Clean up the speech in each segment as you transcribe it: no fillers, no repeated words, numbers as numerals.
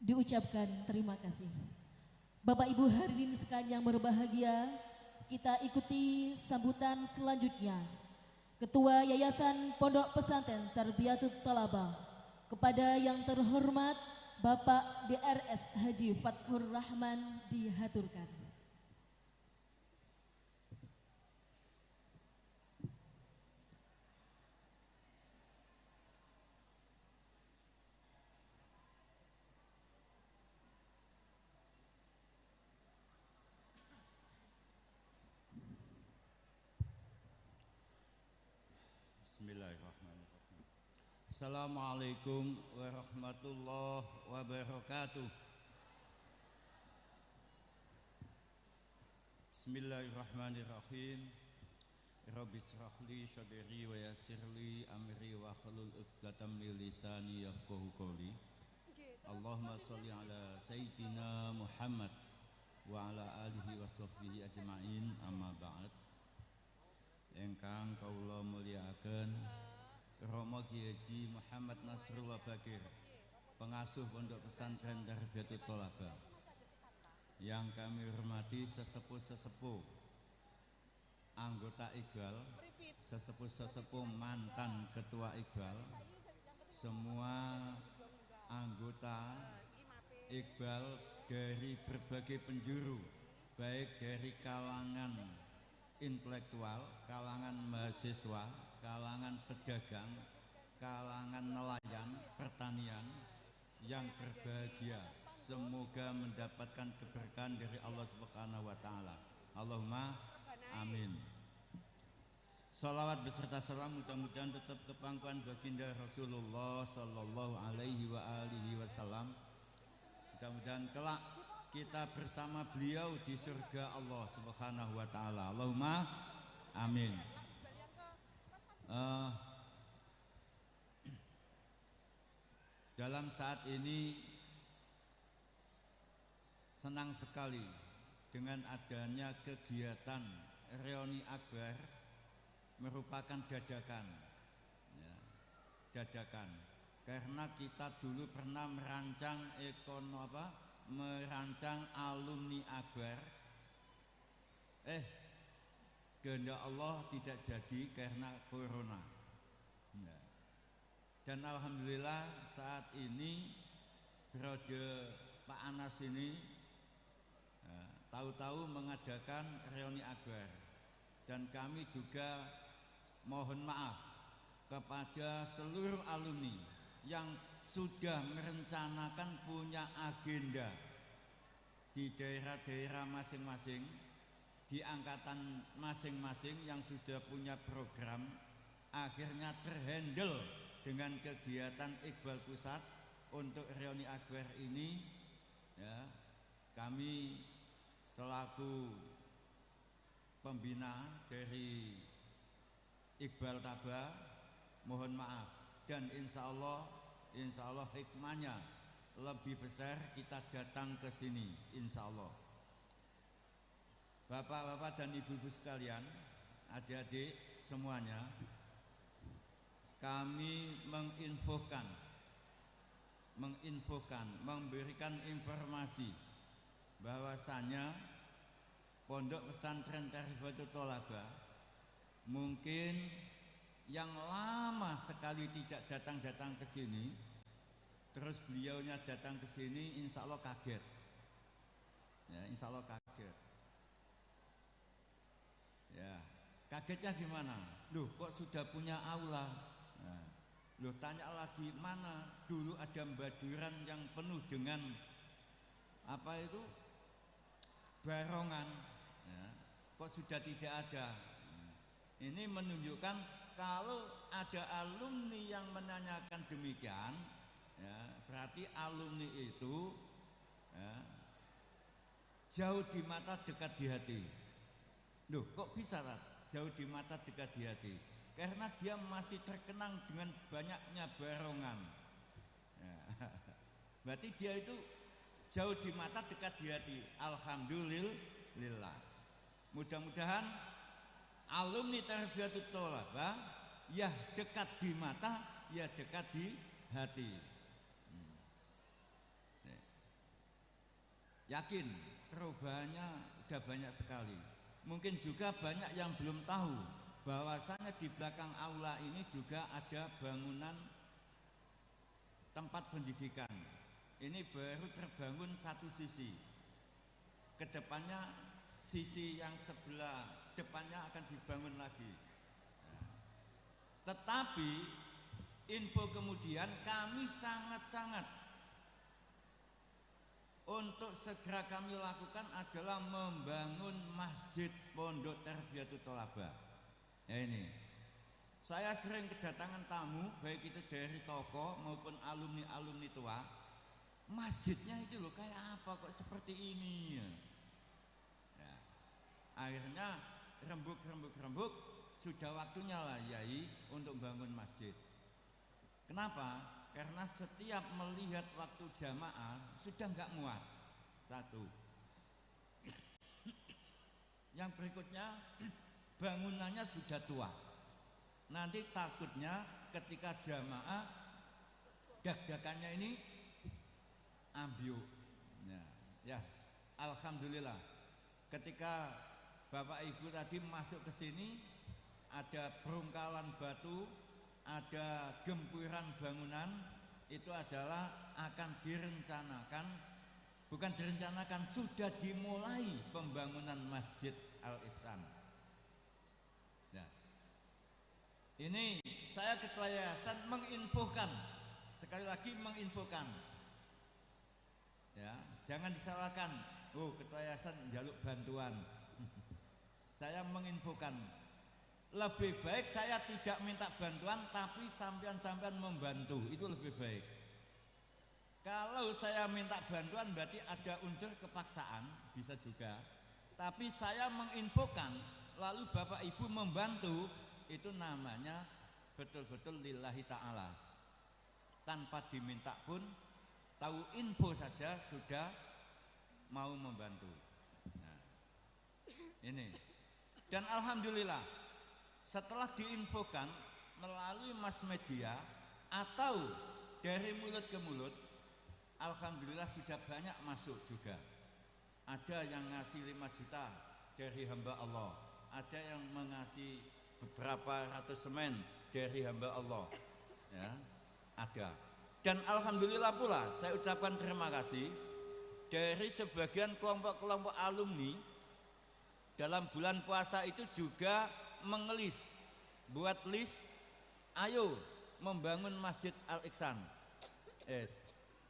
diucapkan terima kasih. Bapak Ibu hadirin sekalian yang berbahagia, kita ikuti sambutan selanjutnya. Ketua Yayasan Pondok Pesantren Tarbiyatut Thalabah, kepada yang terhormat Bapak DRS Haji Fathur Rahman dihaturkan. Bismillahirrahmanirrahim. Assalamualaikum warahmatullahi wabarakatuh. Bismillahirrahmanirrahim. Rabbi shrah li sadri wa yassir li amri wa hlul 'uqdatam min lisani yafqahu qawli. Allahumma shalli ala sayyidina Muhammad wa ala alihi wa sahbihi ajma'in, amma ba'd. Engkang kaula mulyakaken Rama Kyai Haji Muhammad Nasrullah Bakir, pengasuh Pondok Pesantren Tarbiyatut Thalabah. Yang kami hormati sesepuh-sesepuh anggota Iqbal, sesepuh-sesepuh mantan ketua Iqbal, semua anggota Iqbal dari berbagai penjuru, baik dari kalangan intelektual, kalangan mahasiswa, kalangan pedagang, kalangan nelayan, pertanian yang berbahagia. Semoga mendapatkan keberkahan dari Allah Subhanahu wa taala. Allahumma amin. Salawat beserta salam mudah-mudahan tetap ke pangkuan baginda Rasulullah sallallahu alaihi wa alihi wasallam. Mudah-mudahan kelak kita bersama beliau di surga Allah Subhanahu wa taala. Allahumma amin. Dalam saat ini senang sekali dengan adanya kegiatan reuni akbar, merupakan dadakan, ya, dadakan. Karena kita dulu pernah merancang merancang alumni akbar, kehendak Allah tidak jadi karena corona. Ya. Dan alhamdulillah saat ini periode Pak Anas ini tahu-tahu mengadakan reuni akbar, dan kami juga mohon maaf kepada seluruh alumni yang sudah merencanakan punya agenda di daerah-daerah masing-masing, di angkatan masing-masing yang sudah punya program, akhirnya terhandle dengan kegiatan Iqbal Pusat untuk reuni akbar ini. Ya, kami selaku pembina dari Iqbal Taba mohon maaf, dan insya Allah hikmahnya lebih besar kita datang ke sini insya Allah. Bapak-bapak dan ibu-ibu sekalian, adik-adik semuanya, kami memberikan informasi bahwasanya Pondok Pesantren Tarbiyatut Thalabah mungkin yang lama sekali tidak datang ke sini, terus beliaunya datang ke sini, insya Allah kaget. Ya, insya Allah kaget. Ya, kagetnya gimana? Loh, kok sudah punya aula? Nah, loh, tanya lagi, mana dulu ada baduran yang penuh dengan barongan, ya, kok sudah tidak ada? Ini menunjukkan kalau ada alumni yang menanyakan demikian, ya, berarti alumni itu, ya, jauh di mata dekat di hati. Loh, kok bisa Rat? Jauh di mata dekat di hati? Karena dia masih terkenang dengan banyaknya barongan, ya. Berarti dia itu jauh di mata dekat di hati. Alhamdulillah. Mudah-mudahan alumni Tarbiyatut Thalabah ya dekat di mata, ya dekat di hati. Yakin perubahannya udah banyak sekali. Mungkin juga banyak yang belum tahu bahwasanya di belakang aula ini juga ada bangunan tempat pendidikan. Ini baru terbangun satu sisi. Kedepannya sisi yang sebelah depannya akan dibangun lagi. Tetapi info kemudian kami sangat-sangat untuk segera kami lakukan adalah membangun masjid Pondok Tarbiyatul Thalabah. Ya ini, saya sering kedatangan tamu baik itu dari toko maupun alumni-alumni tua. Masjidnya itu loh kayak apa kok seperti ini ya. Ya. Akhirnya rembuk sudah waktunya lah Yai untuk bangun masjid. Kenapa? Karena setiap melihat waktu jamaah sudah nggak muat. Satu. Yang berikutnya bangunannya sudah tua. Nanti takutnya ketika jamaah dak-dakannya ini ambyuk. Ya, alhamdulillah. Ketika Bapak Ibu tadi masuk ke sini ada perungkalan batu, ada gempuran bangunan, itu adalah akan direncanakan, bukan direncanakan, sudah dimulai pembangunan Masjid Al-Ihsan. Nah, ini saya Ketua Yayasan menginfokan, sekali lagi menginfokan, ya, jangan disalahkan, oh Ketua Yayasan jaluk bantuan. Saya menginfokan, lebih baik saya tidak minta bantuan tapi sampean-sampean membantu, itu lebih baik. Kalau saya minta bantuan berarti ada unsur kepaksaan, bisa juga. Tapi saya menginfokan lalu Bapak Ibu membantu, itu namanya betul-betul lillahi ta'ala. Tanpa diminta pun, tahu info saja sudah mau membantu. Nah, ini. Dan alhamdulillah setelah diinfokan melalui mass media atau dari mulut ke mulut, alhamdulillah sudah banyak masuk juga. Ada yang ngasih 5 juta dari hamba Allah, ada yang mengasih beberapa ratus semen dari hamba Allah, ya, ada. Dan alhamdulillah pula saya ucapkan terima kasih dari sebagian kelompok-kelompok alumni. Dalam bulan puasa itu juga mengelis, buat list, ayo membangun Masjid Al-Ihsan.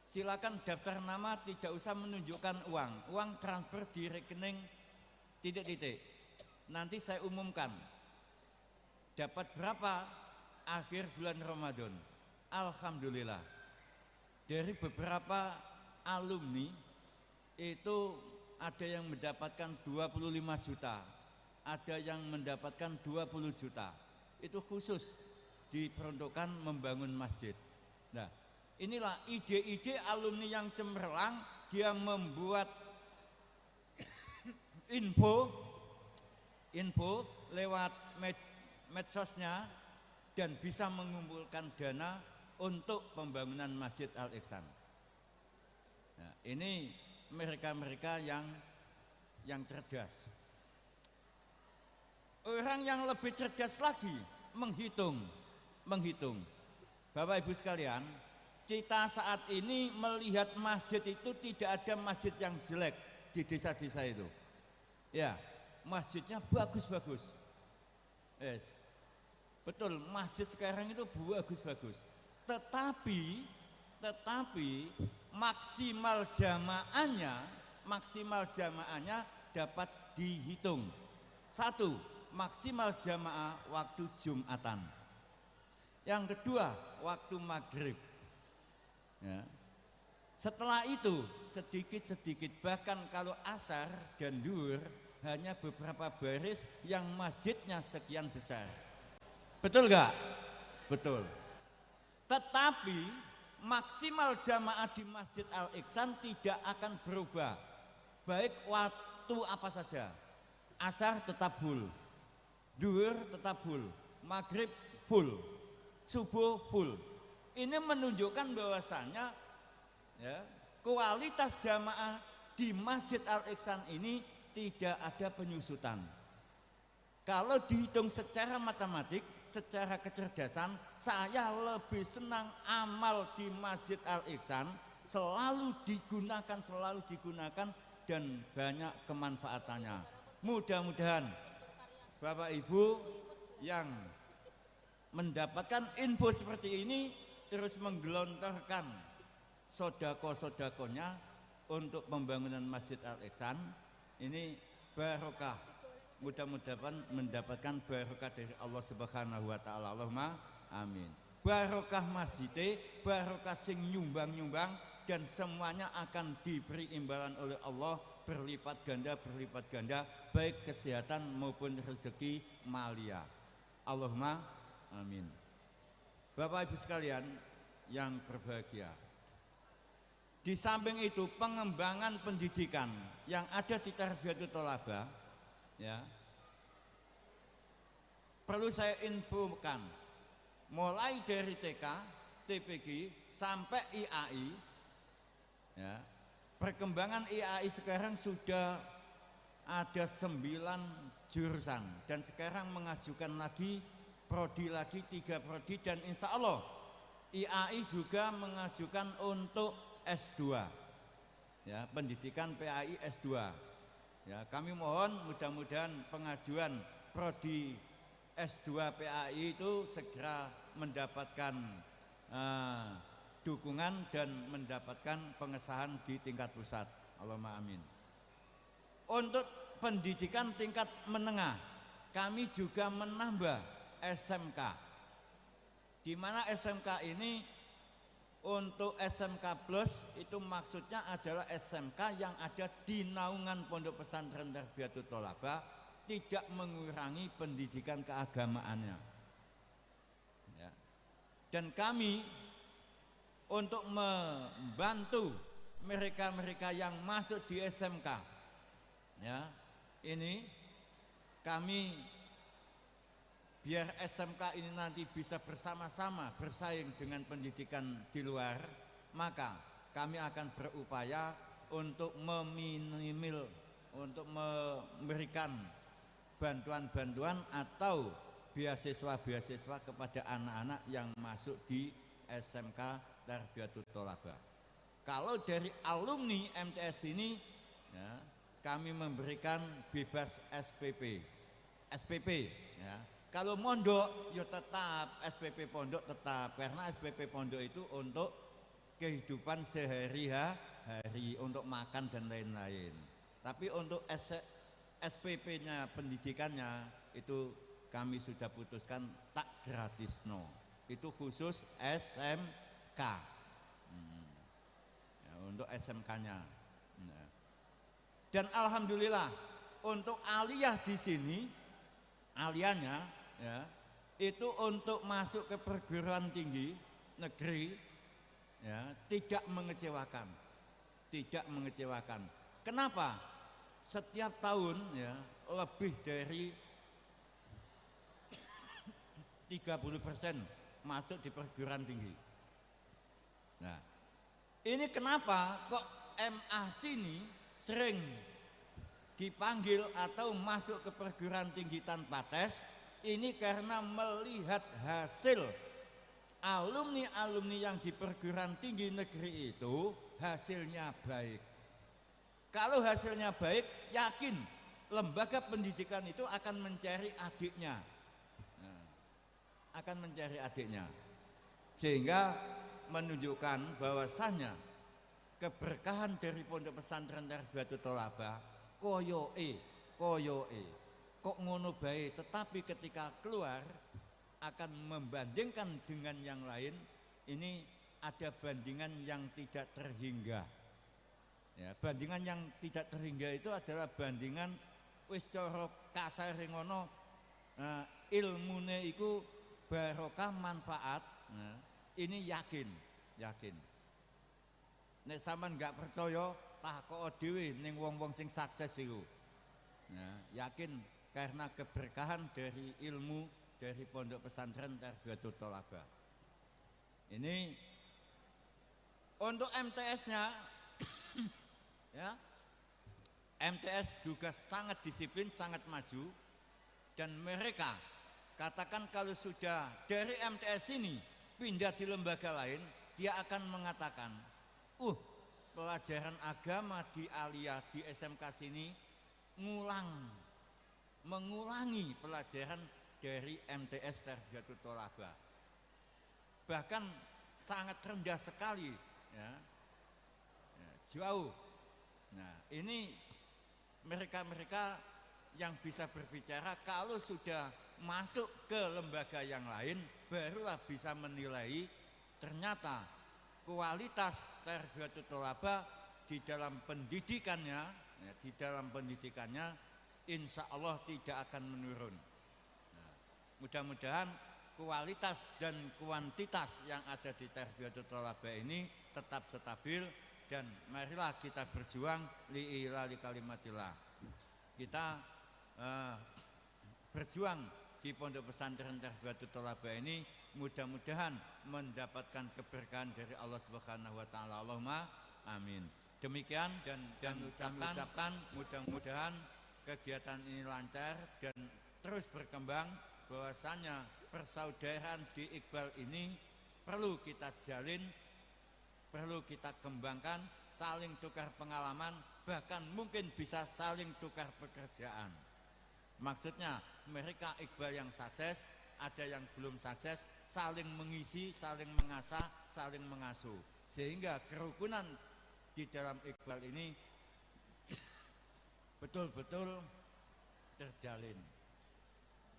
Silakan daftar nama, tidak usah menunjukkan uang transfer di rekening titik-titik. Nanti saya umumkan dapat berapa akhir bulan Ramadan. Alhamdulillah dari beberapa alumni itu ada yang mendapatkan 25 juta, ada yang mendapatkan 20 juta. Itu khusus diperuntukkan membangun masjid. Nah, inilah ide-ide alumni yang cemerlang, dia membuat info lewat medsosnya dan bisa mengumpulkan dana untuk pembangunan Masjid Al-Ihsan. Nah, ini mereka-mereka yang cerdas. Orang yang lebih cerdas lagi menghitung. Bapak Ibu sekalian, kita saat ini melihat masjid itu tidak ada masjid yang jelek di desa-desa itu. Ya, masjidnya bagus-bagus. Yes. Betul, masjid sekarang itu bagus-bagus. Tetapi maksimal jamaahnya dapat dihitung. 1, maksimal jamaah waktu Jumatan. Yang kedua, waktu maghrib. Ya. Setelah itu sedikit-sedikit, bahkan kalau asar dan duhur hanya beberapa baris yang masjidnya sekian besar. Betul gak? Betul. Tetapi maksimal jamaah di Masjid Al-Ihsan tidak akan berubah, baik waktu apa saja. Asar tetap full, duhur tetap full, maghrib full, subuh full. Ini menunjukkan bahwasanya ya, kualitas jamaah di Masjid Al-Ihsan ini tidak ada penyusutan. Kalau dihitung secara matematik, secara kecerdasan, saya lebih senang amal di Masjid Al-Ihsan selalu digunakan dan banyak kemanfaatannya. Mudah-mudahan Bapak Ibu yang mendapatkan info seperti ini terus menggelontorkan sodako-sodakonya untuk pembangunan Masjid Al-Ihsan. Ini barokah. Mudah-mudahan mendapatkan barokah dari Allah Subhanahu wa taala. Allahumma amin. Barokah masjid, barokah sing nyumbang-nyumbang, dan semuanya akan diberi imbalan oleh Allah berlipat ganda, baik kesehatan maupun rezeki malia. Allahumma amin. Bapak Ibu sekalian yang berbahagia, di samping itu pengembangan pendidikan yang ada di Tarbiyatul Thalabah, ya, perlu saya infokan, mulai dari TK, TPG sampai IAI, ya, perkembangan IAI sekarang sudah ada 9 jurusan dan sekarang mengajukan lagi prodi lagi 3 prodi, dan insya Allah IAI juga mengajukan untuk S2, ya, pendidikan PAI S2. Ya, kami mohon mudah-mudahan pengajuan prodi S2 PAI itu segera mendapatkan dukungan dan mendapatkan pengesahan di tingkat pusat. Allahumma amin. Untuk pendidikan tingkat menengah, kami juga menambah SMK, di mana SMK ini untuk SMK Plus itu maksudnya adalah SMK yang ada di naungan Pondok Pesantren Tarbiyatul Thalabah, tidak mengurangi pendidikan keagamaannya, ya. Dan kami untuk membantu mereka-mereka yang masuk di SMK, ya, ini kami biar SMK ini nanti bisa bersama-sama bersaing dengan pendidikan di luar, maka kami akan berupaya untuk untuk memberikan bantuan-bantuan atau beasiswa-beasiswa kepada anak-anak yang masuk di SMK Tarbiyatul Thalabah. Kalau dari alumni MTS ini, ya, kami memberikan bebas SPP, ya. Kalau mondok, ya tetap SPP pondok tetap, karena SPP pondok itu untuk kehidupan sehari-hari, untuk makan dan lain-lain. Tapi untuk SPP-nya, pendidikannya itu kami sudah putuskan tak gratis, no. Itu khusus SMK, ya, untuk SMK-nya. Nah. Dan alhamdulillah untuk aliyah di sini, aliyahnya, ya, itu untuk masuk ke perguruan tinggi negeri, ya, tidak mengecewakan. Kenapa? Setiap tahun, ya, lebih dari 30% masuk di perguruan tinggi. Nah, ini kenapa kok MA sini sering dipanggil atau masuk ke perguruan tinggi tanpa tes? Ini karena melihat hasil alumni-alumni yang di perguruan tinggi negeri itu hasilnya baik. Kalau hasilnya baik, yakin lembaga pendidikan itu akan mencari adiknya. Sehingga menunjukkan bahwasannya keberkahan dari Pondok Pesantren Tarbiyatul Thalabah koyoe kok ngono bae, tetapi ketika keluar akan membandingkan dengan yang lain, ini ada bandingan yang tidak terhingga. Ya, bandingan yang tidak terhingga itu adalah bandingan wis cara kasare ngono, ilmune iku barokah manfaat. Nah, ini yakin. Nek sampean enggak percaya, takok dhewe ning wong-wong sing sukses iku. Nah, yakin karena keberkahan dari ilmu dari Pondok Pesantren Tarbiyatul Thalabah. Ini untuk MTS-nya, ya, MTS juga sangat disiplin, sangat maju, dan mereka katakan kalau sudah dari MTS ini pindah di lembaga lain, dia akan mengatakan, pelajaran agama di Alia, di SMK sini mengulangi pelajaran dari MTS Tarbiyatul Thalabah. Bahkan sangat rendah sekali, ya, jauh. Nah, ini mereka-mereka yang bisa berbicara kalau sudah masuk ke lembaga yang lain, barulah bisa menilai ternyata kualitas Tarbiyatul Thalabah di dalam pendidikannya, ya, insya Allah tidak akan menurun. Nah, mudah-mudahan kualitas dan kuantitas yang ada di Tarbiyatul Thalabah ini tetap stabil, dan marilah kita berjuang li'ilali kalimatillah. Kita berjuang di Pondok Pesantren Tarbiyatul Thalabah ini mudah-mudahan mendapatkan keberkahan dari Allah Subhanahu wa taala. Allahumma amin. Demikian dan kami ucapkan mudah-mudahan kegiatan ini lancar dan terus berkembang, bahwasanya persaudaraan di Iqbal ini perlu kita jalin, perlu kita kembangkan, saling tukar pengalaman, bahkan mungkin bisa saling tukar pekerjaan. Maksudnya mereka Iqbal yang sukses, ada yang belum sukses, saling mengisi, saling mengasah, saling mengasuh, sehingga kerukunan di dalam Iqbal ini betul-betul terjalin.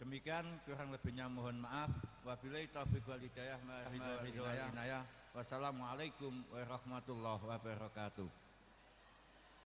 Demikian, kurang lebihnya mohon maaf. Wabillahi taufiq wal hidayah. Wassalamualaikum warahmatullahi wabarakatuh.